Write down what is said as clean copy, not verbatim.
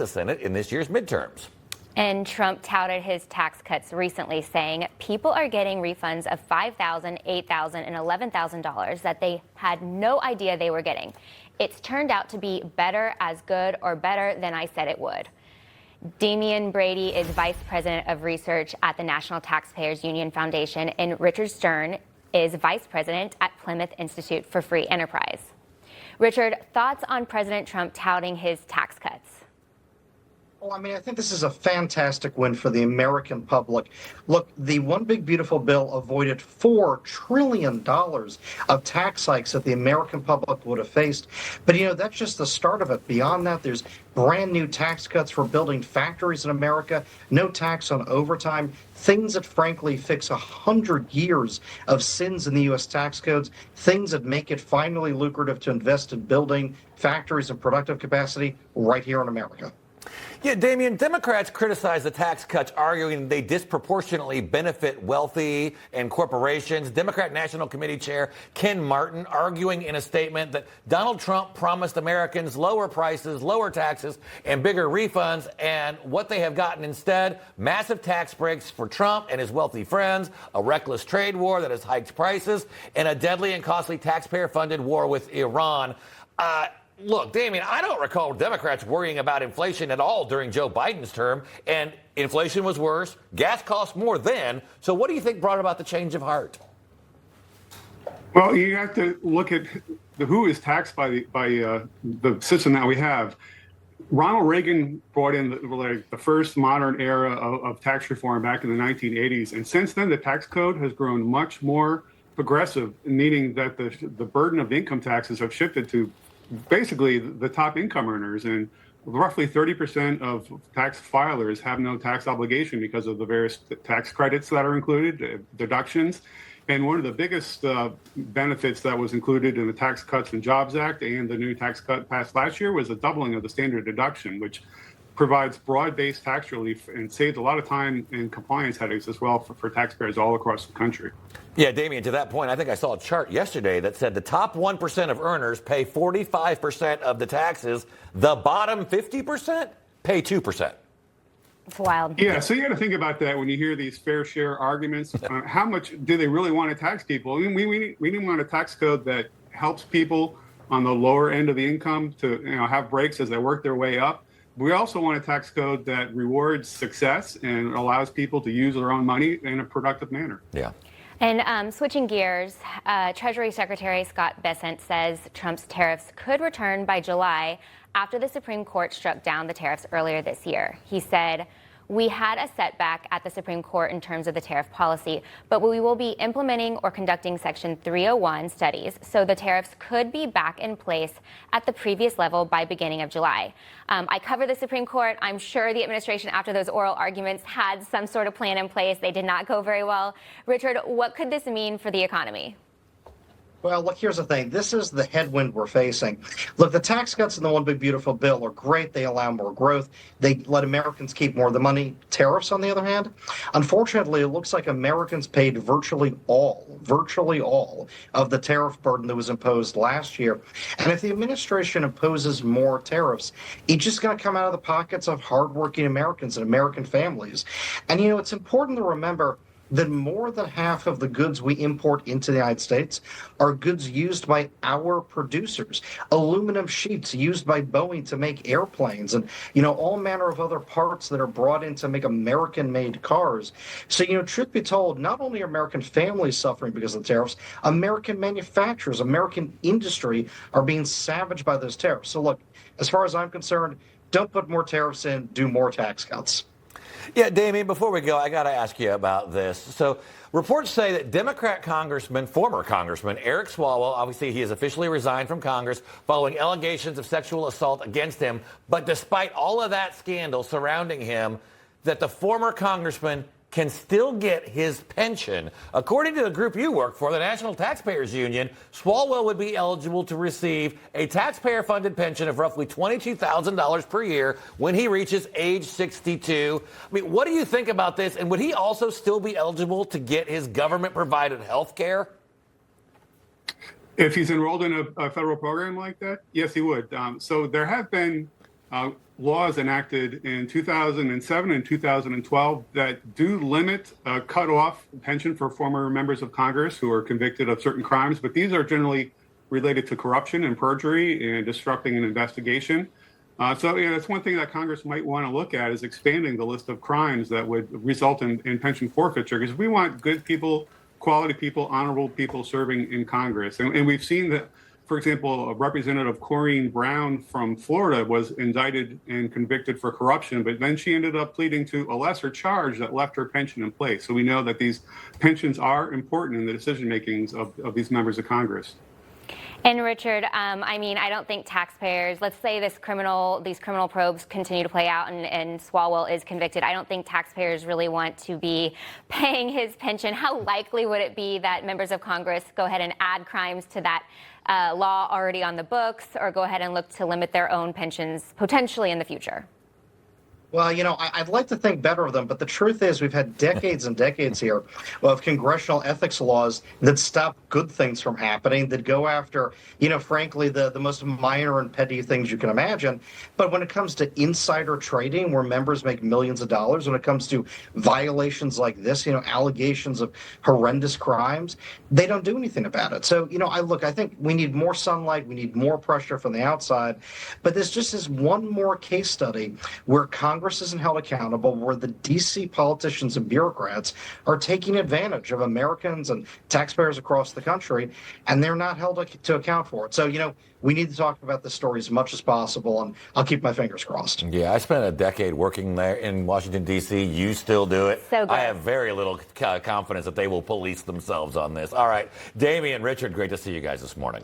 the Senate in this year's midterms. And Trump touted his tax cuts recently, saying people are getting refunds of $5,000, $8,000, and $11,000 that they had no idea they were getting. It's turned out to be better as good or better than I said it would. Damian Brady is Vice President of Research at the National Taxpayers Union Foundation, and Richard Stern is Vice President at Plymouth Institute for Free Enterprise. Richard, thoughts on President Trump touting his tax cuts? Well, I mean, I think this is a fantastic win for the American public. Look, the One Big Beautiful Bill avoided $4 trillion of tax hikes that the American public would have faced. But, that's just the start of it. Beyond that, there's brand new tax cuts for building factories in America, no tax on overtime, things that frankly fix 100 years of sins in the U.S. tax codes, things that make it finally lucrative to invest in building factories and productive capacity right here in America. Yeah, Damian, Democrats criticize the tax cuts, arguing they disproportionately benefit wealthy and corporations. Democrat National Committee Chair Ken Martin arguing in a statement that Donald Trump promised Americans lower prices, lower taxes, and bigger refunds, and what they have gotten instead, massive tax breaks for Trump and his wealthy friends, a reckless trade war that has hiked prices, and a deadly and costly taxpayer-funded war with Iran. Look, Damian, I don't recall Democrats worrying about inflation at all during Joe Biden's term, and inflation was worse. Gas cost more then. So what do you think brought about the change of heart? Well, you have to look at who is taxed by the system that we have. Ronald Reagan brought in the first modern era of tax reform back in the 1980s. And since then, the tax code has grown much more progressive, meaning that the burden of income taxes have shifted to basically the top income earners, and roughly 30% of tax filers have no tax obligation because of the various tax credits that are included, deductions. And one of the biggest benefits that was included in the Tax Cuts and Jobs Act and the new tax cut passed last year was a doubling of the standard deduction, which provides broad-based tax relief and saves a lot of time and compliance headaches as well for taxpayers all across the country. Yeah, Damian, to that point, I think I saw a chart yesterday that said the top 1% of earners pay 45% of the taxes. The bottom 50% pay 2%. It's wild. Yeah, so you got to think about that when you hear these fair share arguments. How much do they really want to tax people? I mean, we didn't want a tax code that helps people on the lower end of the income to have breaks as they work their way up. We also want a tax code that rewards success and allows people to use their own money in a productive manner. Yeah. And switching gears, Treasury Secretary Scott Bessent says Trump's tariffs could return by July after the Supreme Court struck down the tariffs earlier this year. He said, "We had a setback at the Supreme Court in terms of the tariff policy, but we will be implementing or conducting Section 301 studies, so the tariffs could be back in place at the previous level by beginning of July." I cover the Supreme Court. I'm sure the administration, after those oral arguments, had some sort of plan in place. They did not go very well. Richard, what could this mean for the economy? Well, look, here's the thing. This is the headwind we're facing. Look, the tax cuts in the One Big Beautiful Bill are great. They allow more growth. They let Americans keep more of the money. Tariffs, on the other hand, unfortunately, it looks like Americans paid virtually all of the tariff burden that was imposed last year. And if the administration imposes more tariffs, it's just going to come out of the pockets of hardworking Americans and American families. And, it's important to remember that more than half of the goods we import into the United States are goods used by our producers. Aluminum sheets used by Boeing to make airplanes and, all manner of other parts that are brought in to make American-made cars. So, truth be told, not only are American families suffering because of the tariffs, American manufacturers, American industry are being savaged by those tariffs. So, look, as far as I'm concerned, don't put more tariffs in, do more tax cuts. Yeah, Damian, before we go, I got to ask you about this. So reports say that Democrat former Congressman Eric Swalwell, obviously he has officially resigned from Congress following allegations of sexual assault against him. But despite all of that scandal surrounding him, that the former congressman can still get his pension. According to the group you work for, the National Taxpayers Union, Swalwell would be eligible to receive a taxpayer-funded pension of roughly $22,000 per year when he reaches age 62. I mean, what do you think about this? And would he also still be eligible to get his government-provided health care? If he's enrolled in a federal program like that, yes, he would. So there have been laws enacted in 2007 and 2012 that do limit cut off pension for former members of Congress who are convicted of certain crimes, but these are generally related to corruption and perjury and disrupting an investigation. So that's one thing that Congress might want to look at, is expanding the list of crimes that would result in pension forfeiture, because we want good people, quality people, honorable people serving in Congress. And we've seen that, for example, Representative Corrine Brown from Florida was indicted and convicted for corruption, but then she ended up pleading to a lesser charge that left her pension in place. So we know that these pensions are important in the decision makings of these members of Congress. And Richard, I don't think taxpayers, let's say these criminal probes continue to play out and Swalwell is convicted. I don't think taxpayers really want to be paying his pension. How likely would it be that members of Congress go ahead and add crimes to that law already on the books, or go ahead and look to limit their own pensions potentially in the future? Well, I'd like to think better of them, but the truth is we've had decades and decades here of congressional ethics laws that stop good things from happening, that go after, frankly, the most minor and petty things you can imagine. But when it comes to insider trading, where members make millions of dollars, when it comes to violations like this, allegations of horrendous crimes, they don't do anything about it. So, I think we need more sunlight, we need more pressure from the outside. But this just is one more case study where Congress isn't held accountable, where the D.C. politicians and bureaucrats are taking advantage of Americans and taxpayers across the country, and they're not held to account for it. So, we need to talk about this story as much as possible, and I'll keep my fingers crossed. Yeah, I spent a decade working there in Washington, D.C. You still do it. So good. I have very little confidence that they will police themselves on this. All right, Damian, Richard, great to see you guys this morning.